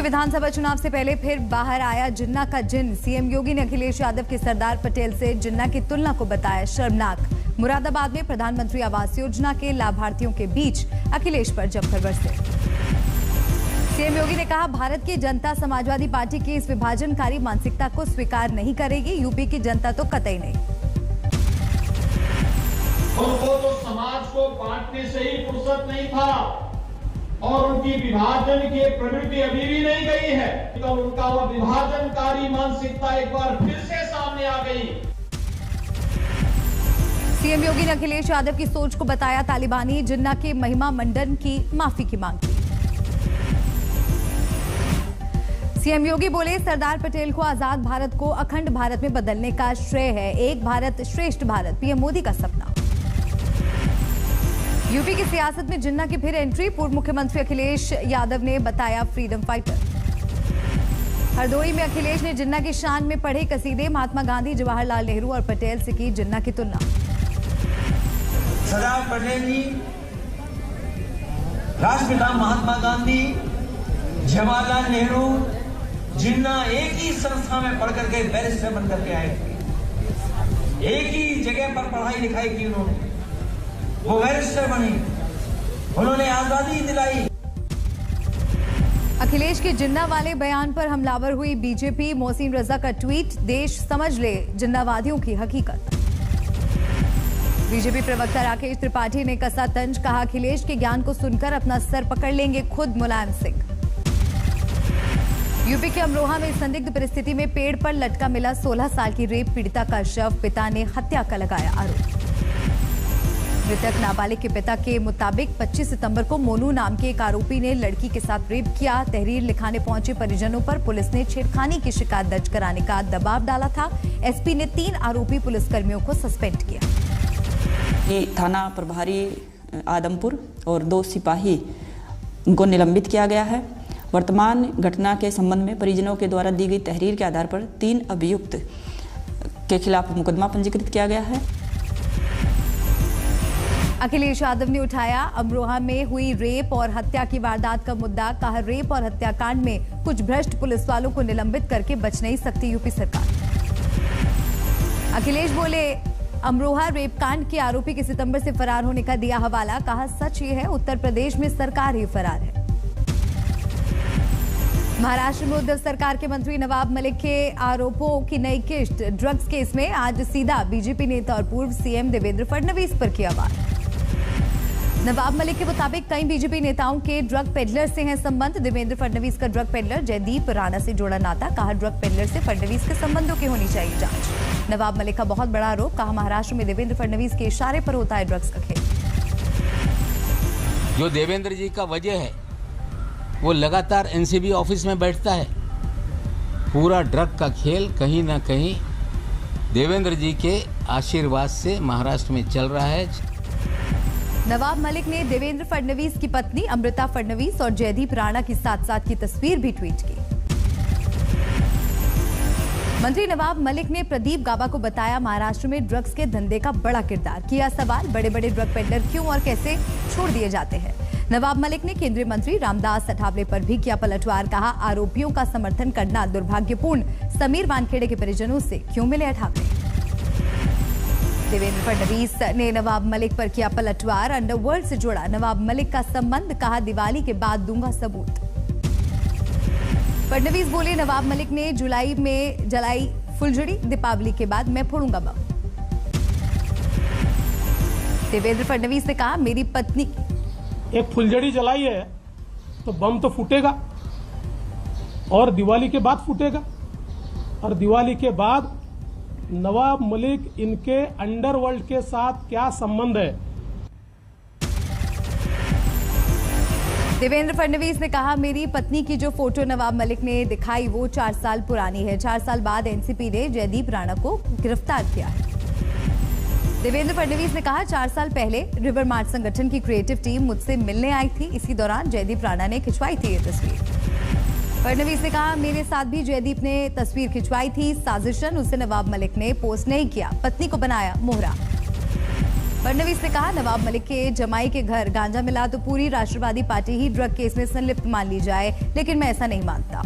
विधानसभा चुनाव से पहले फिर बाहर आया जिन्ना का जिन्न। सीएम योगी ने अखिलेश यादव के सरदार पटेल से जिन्ना की तुलना को बताया शर्मनाक। मुरादाबाद में प्रधानमंत्री आवास योजना के लाभार्थियों के बीच अखिलेश पर जमकर बरसे। सीएम योगी ने कहा, भारत की जनता समाजवादी पार्टी की इस विभाजनकारी मानसिकता को स्वीकार नहीं करेगी। यूपी की जनता तो कतई नहीं। उनको तो समाज को बांटने से ही फुर्सत नहीं था और उनकी विभाजन की प्रवृत्ति अभी भी नहीं गई है। तो उनका वो विभाजनकारी मानसिकता एक बार फिर से सामने आ गई। सीएम योगी ने अखिलेश यादव की सोच को बताया तालिबानी। जिन्ना के महिमा मंडन की माफी की मांग की। सीएम योगी बोले, सरदार पटेल को आजाद भारत को अखंड भारत में बदलने का श्रेय है। एक भारत श्रेष्ठ भारत पीएम मोदी का सपना। यूपी की सियासत में जिन्ना की फिर एंट्री। पूर्व मुख्यमंत्री अखिलेश यादव ने बताया फ्रीडम फाइटर। हरदोई में अखिलेश ने जिन्ना की शान में पढ़े कसीदे। महात्मा गांधी, जवाहरलाल नेहरू और पटेल से की जिन्ना की तुलना। सरदार पटेल जी, राष्ट्रपिता महात्मा गांधी, जवाहरलाल नेहरू, जिन्ना एक ही संस्था में पढ़ करके बैरिस्टर बनकर के आए थे। एक ही जगह पर पढ़ाई लिखाई की उन्होंने, वो बैरिस्टर बनी, उन्होंने आजादी दिलाई। अखिलेश के जिन्ना वाले बयान पर हमलावर हुई बीजेपी। मोहसिन रजा का ट्वीट, देश समझ ले जिन्नावादियों की हकीकत। बीजेपी प्रवक्ता राकेश त्रिपाठी ने कसा तंज, कहा अखिलेश के ज्ञान को सुनकर अपना सर पकड़ लेंगे खुद मुलायम सिंह। यूपी के अमरोहा में संदिग्ध परिस्थिति में पेड़ पर लटका मिला 16 साल की रेप पीड़िता का शव। पिता ने हत्या का लगाया आरोप। मृतक नाबालिग के पिता के मुताबिक 25 सितंबर को मोनू नाम के एक आरोपी ने लड़की के साथ रेप किया। तहरीर लिखाने पहुंचे परिजनों पर पुलिस ने छेड़खानी की शिकायत दर्ज कराने का दबाव डाला था। एसपी ने 3 आरोपी पुलिसकर्मियों को सस्पेंड किया। थाना प्रभारी आदमपुर और 2 सिपाही को निलंबित किया गया है। वर्तमान घटना के संबंध में परिजनों के द्वारा दी गई तहरीर के आधार पर 3 अभियुक्त के खिलाफ मुकदमा पंजीकृत किया गया है। अखिलेश यादव ने उठाया अमरोहा में हुई रेप और हत्या की वारदात का मुद्दा। कहा, रेप और हत्याकांड में कुछ भ्रष्ट पुलिस वालों को निलंबित करके बच नहीं सकती यूपी सरकार। अखिलेश बोले, अमरोहा रेप कांड के आरोपी के सितंबर से फरार होने का दिया हवाला। कहा, सच ये है उत्तर प्रदेश में सरकार ही फरार है। महाराष्ट्र में उद्धव सरकार के मंत्री नवाब मलिक के आरोपों की नई किस्त। ड्रग्स केस में आज सीधा बीजेपी नेता और पूर्व सीएम देवेंद्र फडणवीस पर किया वार। नवाब मलिक के मुताबिक कई बीजेपी नेताओं के ड्रग पेडलर से हैं संबंध। देवेंद्र फडणवीस का ड्रग पेडलर जयदीप राणा से जोड़ा नाता। कहा, ड्रग पेडलर से फडणवीस के संबंधों की होनी चाहिए जांच। नवाब मलिक का बहुत बड़ा आरोप। कहा, महाराष्ट्र में देवेंद्र फडणवीस के इशारे पर होता है ड्रग्स का खेल। जो देवेंद्र जी का वजह है, वो लगातार एनसीबी ऑफिस में बैठता है। पूरा ड्रग का खेल कहीं ना कहीं देवेंद्र जी के आशीर्वाद से महाराष्ट्र में चल रहा है। नवाब मलिक ने देवेंद्र फडणवीस की पत्नी अमृता फडणवीस और जयदीप राणा की साथ साथ की तस्वीर भी ट्वीट की। मंत्री नवाब मलिक ने प्रदीप गाबा को बताया महाराष्ट्र में ड्रग्स के धंधे का बड़ा किरदार। किया सवाल, बड़े बड़े ड्रग पेडलर क्यों और कैसे छोड़ दिए जाते हैं। नवाब मलिक ने केंद्रीय मंत्री रामदास अठावले पर भी किया पलटवार। कहा, आरोपियों का समर्थन करना दुर्भाग्यपूर्ण। समीर वानखेड़े के परिजनों से क्यों मिले अठावले। देवेंद्र फडणवीस ने नवाब मलिक पर किया पलटवार। अंडरवर्ल्ड से जुड़ा नवाब मलिक का संबंध। कहा, दिवाली के बाद दूंगा सबूत। फडणवीस बोले, नवाब मलिक ने जुलाई में जलाई फुलझड़ी, दीपावली के बाद मैं फोड़ूंगा बम। देवेंद्र फडणवीस ने कहा, मेरी पत्नी एक फुलझड़ी जलाई है तो बम तो फूटेगा और दिवाली के बाद फूटेगा। और दिवाली के बाद नवाब मलिक, इनके अंडरवर्ल्ड के साथ क्या संबंध है। देवेंद्र फडणवीस ने कहा, मेरी पत्नी की जो फोटो नवाब मलिक ने दिखाई वो 4 साल पुरानी है। 4 साल बाद एनसीपी ने जयदीप राणा को गिरफ्तार किया है। देवेंद्र फडणवीस ने कहा, 4 साल पहले रिवर मार्च संगठन की क्रिएटिव टीम मुझसे मिलने आई थी। इसी दौरान जयदीप राणा ने खिंचवाई थी ये तस्वीर। फडणवीस ने कहा, मेरे साथ भी जयदीप ने तस्वीर खिंचवाई थी। साजिशन उसे नवाब मलिक ने पोस्ट नहीं किया, पत्नी को बनाया मोहरा। फडणवीस ने कहा नवाब मलिक के जमाई के घर गांजा मिला तो पूरी राष्ट्रवादी पार्टी ही ड्रग केस में संलिप्त मान ली जाए, लेकिन मैं ऐसा नहीं मानता।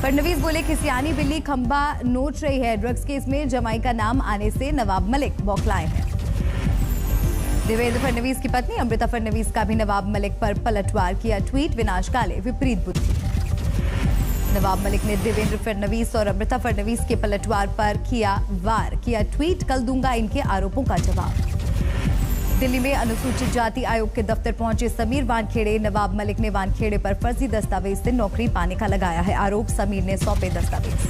फडणवीस बोले कि सियानी बिल्ली खंबा नोच रही है, ड्रग्स केस में जमाई का नाम आने से नवाब मलिक बौखलाए हैं। देवेंद्र फडणवीस की पत्नी अमृता फडणवीस का भी नवाब मलिक पर पलटवार किया ट्वीट, विनाश काले विपरीत बुद्धि। नवाब मलिक ने देवेंद्र फडणवीस और अमृता फडणवीस के पलटवार पर किया वार, किया ट्वीट, कल दूंगा इनके आरोपों का जवाब। दिल्ली में अनुसूचित जाति आयोग के दफ्तर पहुंचे समीर वानखेड़े, नवाब मलिक ने वानखेड़े पर फर्जी दस्तावेज से नौकरी पाने का लगाया है आरोप, समीर ने सौंपे दस्तावेज।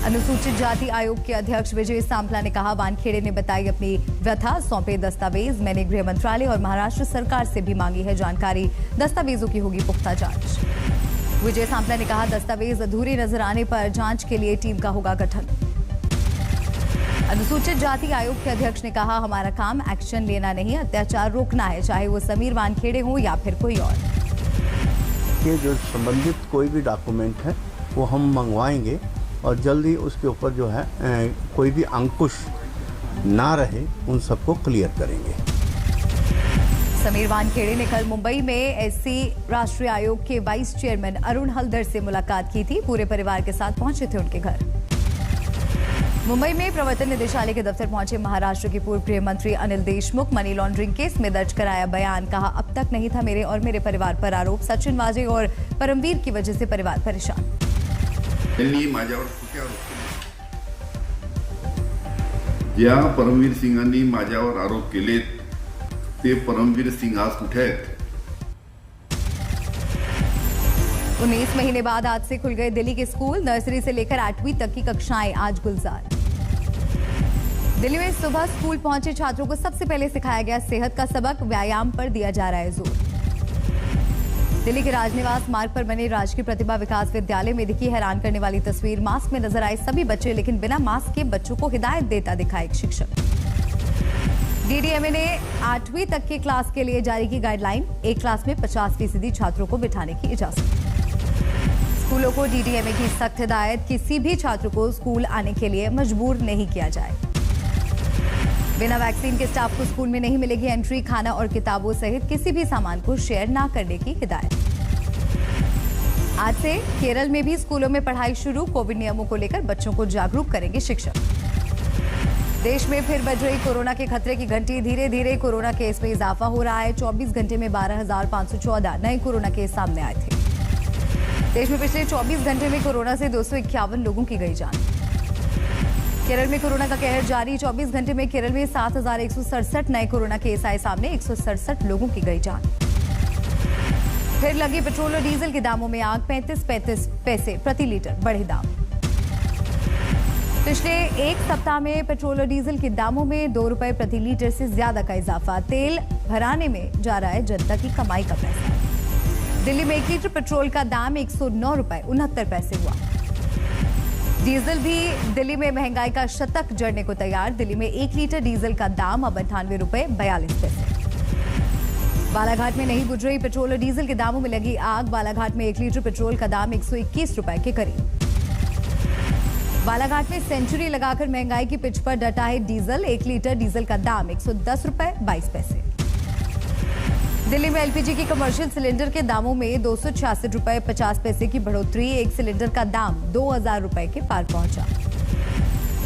अनुसूचित जाति आयोग के अध्यक्ष विजय सांपला ने कहा वानखेड़े ने बताई अपनी व्यथा, सौंपे दस्तावेज, मैंने गृह मंत्रालय और महाराष्ट्र सरकार से भी मांगी है जानकारी, दस्तावेजों की होगी पुख्ता जांच। विजय सांपला ने कहा दस्तावेज अधूरे नजर आने पर जांच के लिए टीम का होगा गठन। अनुसूचित जाति आयोग के अध्यक्ष ने कहा हमारा काम एक्शन लेना नहीं, अत्याचार रोकना है, चाहे वो समीर वानखेड़े हो या फिर कोई और। ये जो संबंधित कोई भी डॉक्यूमेंट है वो हम मंगवाएंगे और जल्दी उसके ऊपर जो है कोई भी अंकुश ना रहे उन सबको क्लियर करेंगे। समीर वानखेड़े ने कल मुंबई में एससी राष्ट्रीय आयोग के वाइस चेयरमैन अरुण हल्दर से मुलाकात की थी, पूरे परिवार के साथ पहुंचे थे उनके घर। मुंबई में प्रवर्तन निदेशालय के दफ्तर पहुंचे महाराष्ट्र के पूर्व गृह मंत्री Anil Deshmukh, money laundering case में दर्ज कराया बयान, कहा अब तक नहीं था मेरे और मेरे परिवार पर आरोप, सचिन वाजे और परमवीर की वजह से परिवार परेशान। ज्या परमवीर सिंगांनी माझ्यावर आरोप केले ते परमवीर सिंग आज कुठे आहेत? 19 महीने बाद आज से खुल गए दिल्ली के स्कूल, नर्सरी से लेकर 8वीं तक की कक्षाएं आज गुलजार। दिल्ली में सुबह स्कूल पहुंचे छात्रों को सबसे पहले सिखाया गया सेहत का सबक, व्यायाम पर दिया जा रहा है जोर। दिल्ली के राजनिवास मार्ग पर बने राजकीय प्रतिभा विकास विद्यालय में दिखी हैरान करने वाली तस्वीर, मास्क में नजर आए सभी बच्चे, लेकिन बिना मास्क के बच्चों को हिदायत देता दिखा एक शिक्षक। डीडीएमए ने 8वीं तक की क्लास के लिए जारी की गाइडलाइन, एक क्लास में 50% छात्रों को बिठाने की इजाजत। स्कूलों को डीडीएमए की सख्त हिदायत, किसी भी छात्र को स्कूल आने के लिए मजबूर नहीं किया जाए। बिना वैक्सीन के स्टाफ को स्कूल में नहीं मिलेगी एंट्री, खाना और किताबों सहित किसी भी सामान को शेयर ना करने की हिदायत। आज से केरल में भी स्कूलों में पढ़ाई शुरू, कोविड नियमों को लेकर बच्चों को जागरूक करेंगे शिक्षक। देश में फिर बज रही कोरोना के खतरे की घंटी, धीरे धीरे कोरोना केस में इजाफा हो रहा है। 24 घंटे में 12,514 नए कोरोना केस सामने आए थे। देश में पिछले 24 घंटे में कोरोना से 251 लोगों की गई जान। केरल में कोरोना का कहर जारी, 24 घंटे में केरल में 7,167 नए कोरोना केस आए सामने, 167 लोगों की गई जान। फिर लगी पेट्रोल और डीजल के दामों में आग, 35 पैसे प्रति लीटर बढ़े दाम। पिछले एक सप्ताह में पेट्रोल और डीजल के दामों में 2 रुपए प्रति लीटर से ज्यादा का इजाफा, तेल भराने में जा रहा है जनता की कमाई का पैसा। दिल्ली में 1 लीटर पेट्रोल का दाम 109 रुपए 69 पैसे हुआ। डीजल भी दिल्ली में महंगाई का शतक जड़ने को तैयार, दिल्ली में 1 लीटर डीजल का दाम अब 98 रुपए 42 पैसे। बालाघाट में नहीं बुझ रही पेट्रोल और डीजल के दामों में लगी आग, बालाघाट में 1 लीटर पेट्रोल का दाम 121 रुपए के करीब। बालाघाट में सेंचुरी लगाकर महंगाई की पिच पर डटा है डीजल, 1 लीटर डीजल का दाम 110 रुपए 22 पैसे। दिल्ली में एलपीजी की कमर्शियल सिलेंडर के दामों में 266 रुपए 50 पैसे की बढ़ोतरी, एक सिलेंडर का दाम 2,000 रुपए के पार पहुंचा।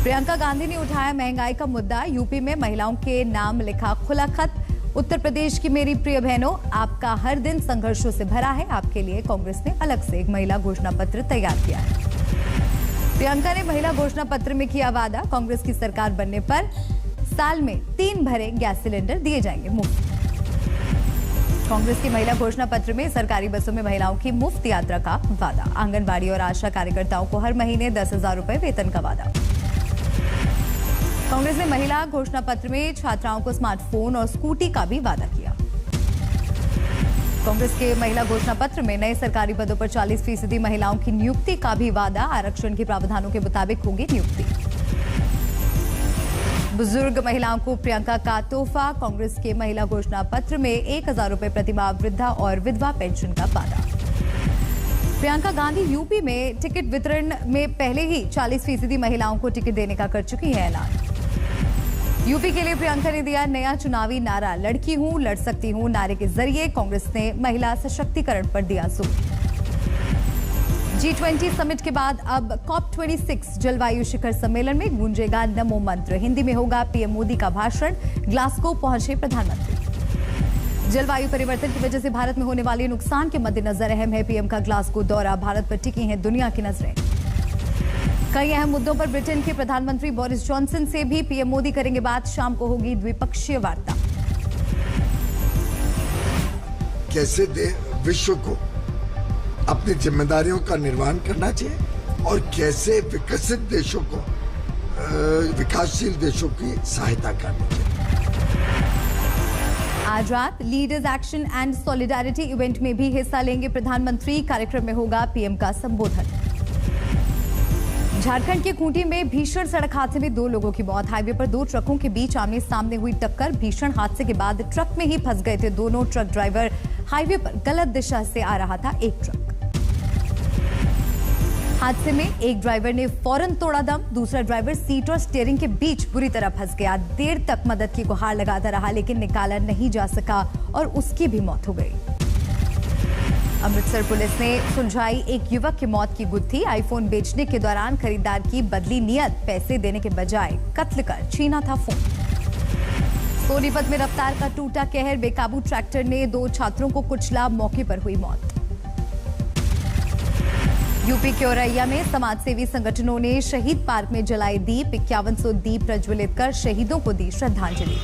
प्रियंका गांधी ने उठाया महंगाई का मुद्दा, यूपी में महिलाओं के नाम लिखा खुला खत, उत्तर प्रदेश की मेरी प्रिय बहनों, आपका हर दिन संघर्षों से भरा है, आपके लिए कांग्रेस ने अलग से एक महिला घोषणा पत्र तैयार किया है। प्रियंका ने महिला घोषणा पत्र में किया वादा, कांग्रेस की सरकार बनने पर साल में 3 भरे गैस सिलेंडर दिए जाएंगे मुफ्त। कांग्रेस की महिला घोषणा पत्र में सरकारी बसों में महिलाओं की मुफ्त यात्रा का वादा, आंगनबाड़ी और आशा कार्यकर्ताओं को हर महीने 10,000 रुपए वेतन का वादा। कांग्रेस ने महिला घोषणा पत्र में छात्राओं को स्मार्टफोन और स्कूटी का भी वादा किया। कांग्रेस के महिला घोषणा पत्र में नए सरकारी पदों पर 40% महिलाओं की नियुक्ति का भी वादा, आरक्षण के प्रावधानों के मुताबिक होगी नियुक्ति। बुजुर्ग महिलाओं को प्रियंका का तोहफा, कांग्रेस के महिला घोषणा पत्र में 1,000 रुपए प्रतिमाह वृद्धा और विधवा पेंशन का वादा। प्रियंका गांधी यूपी में टिकट वितरण में पहले ही 40% महिलाओं को टिकट देने का कर चुकी है ऐलान। यूपी के लिए प्रियंका ने दिया नया चुनावी नारा, लड़की हूं लड़ सकती हूं नारे के जरिए कांग्रेस ने महिला सशक्तिकरण पर दिया जोर। G20 समिट के बाद अब COP26 जलवायु शिखर सम्मेलन में गूंजेगा नमो मंत्र। हिंदी में होगा पीएम मोदी का भाषण। ग्लासगो पहुंचे प्रधानमंत्री। जलवायु परिवर्तन की वजह से भारत में होने वाले नुकसान के मद्देनजर अहम है पीएम का ग्लासगो दौरा। भारत पर टिकी हैं दुनिया की नजरें। कई अहम मुद्दों पर ब्रिटेन के प्रधानमंत्री बोरिस जॉनसन से भी पीएम मोदी करेंगे बात। शाम को होगी द्विपक्षीय वार्ता। कैसे विश्व को अपनी जिम्मेदारियों का निर्वहन करना चाहिए और कैसे विकसित देशों को विकासशील देशों की सहायता करनी चाहिए। आज रात leaders action and solidarity event में भी हिस्सा लेंगे प्रधानमंत्री। कार्यक्रम में होगा पीएम का संबोधन। झारखंड के खूंटी में भीषण सड़क हादसे में 2 लोगों की मौत। हाईवे पर 2 ट्रकों के बीच आमने सामने हुई टक्कर। भीषण हादसे के बाद ट्रक में ही फंस गए थे दोनों ट्रक ड्राइवर। हाईवे पर गलत दिशा से आ रहा था एक ट्रक। हादसे में एक ड्राइवर ने फौरन तोड़ा दम। दूसरा ड्राइवर सीट और स्टीयरिंग के बीच बुरी तरह फंस गया। देर तक मदद की गुहार लगाता रहा लेकिन निकाला नहीं जा सका और उसकी भी मौत हो गई। अमृतसर पुलिस ने सुलझाई एक युवक की मौत की गुत्थी। आईफोन बेचने के दौरान खरीदार की बदली नियत, पैसे देने के बजाय कत्ल कर छीना था फोन। सोनीपत में रफ्तार का टूटा कहर। बेकाबू ट्रैक्टर ने 2 छात्रों को कुचला, मौके पर हुई मौत। यूपी के औरैया में समाजसेवी संगठनों ने शहीद पार्क में जलाए दीप। 5100 दीप प्रज्वलित कर शहीदों को दी श्रद्धांजलि।